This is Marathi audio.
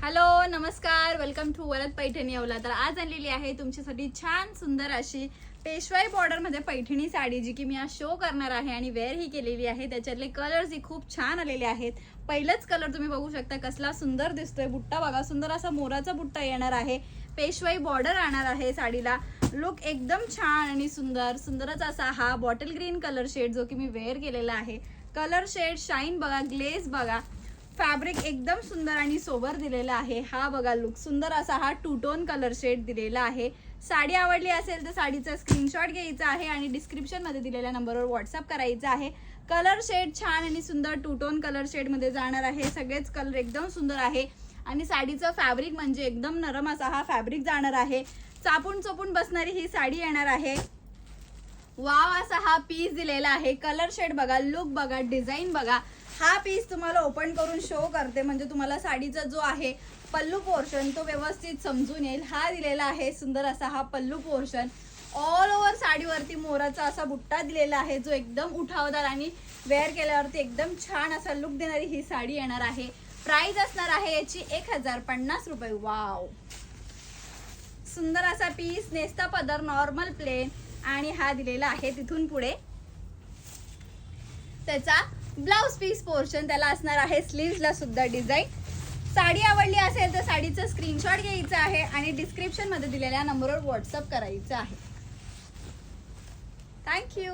हॅलो नमस्कार, वेलकम टू वरद पैठणी अवला. तर आज आणलेली आहे तुमच्यासाठी छान सुंदर अशी पेशवाई बॉर्डर मध्ये पैठणी साडी, जी की मी आज शो करणार आहे आणि वेअर ही केलेली आहे. त्याच्यातले कलर्स ही खूप छान आलेले आहेत. पहिलंच कलर तुम्ही बघू शकता कसला सुंदर दिसतोय. बुट्टा बघा, सुंदर असा मोराचा बुट्टा येणार आहे. पेशवाई बॉर्डर राहणार आहे साडीला. लुक एकदम छान आणि सुंदरच असा हा बॉटल ग्रीन कलर शेड जो की मी वेअर केलेला आहे. कलर शेड, शाईन बघा, ग्लेज बघा, फॅब्रिक एकदम सुंदर आणि सोबर दिलेला आहे. हा बघा लुक, सुंदर असा हा टू टोन कलर शेड दिलेला आहे. साडी आवडली असेल तर साडीचा स्क्रीनशॉट घ्यायचा आहे आणि डिस्क्रिप्शन मध्ये दिलेल्या नंबरवर व्हॉट्सअप करायचा आहे. कलर शेड छान आणि सुंदर टू टोन कलर शेड मध्ये जाणार आहे. सगळेच कलर एकदम सुंदर आहे आणि साडीचं फॅब्रिक म्हणजे एकदम नरम असा हा फॅब्रिक जाणार आहे. चापून चोपून बसणारी ही साडी येणार आहे. वाव असा हा पीस दिलेला आहे. कलर शेड बघा, लुक बघा, डिझाईन बघा. हा पीस तुम्हाला ओपन करून शो करते म्हणजे तुम्हाला साडीचा जो आहे पल्लू पोर्शन तो व्यवस्थित समजून येईल. हा दिलेला आहे सुंदर असा हा पल्लू पोर्शन. ऑल ओव्हर साडीवरती मोराचा असा बुट्टा दिलेला आहे जो एकदम उठावदार आणि वेअर केल्यावरती एकदम छान असा लुक देणारी ही साडी येणार आहे. प्राइस असणार आहे याची 1050 रुपये. वाव, सुंदर असा पीस, नेस्ता पदर, नॉर्मल प्लेन आणि हा दिलेला आहे तिथून पुढे त्याचा ब्लाउज पीस पोर्शन. त्याला असणार आहे स्लीव्हजला सुद्धा डिझाईन. साडी आवडली असेल तर साडीचा स्क्रीनशॉट घ्यायचा आहे आणि डिस्क्रिप्शन मध्ये दिलेल्या नंबरवर व्हॉट्सअप करायचं आहे. थँक्यू.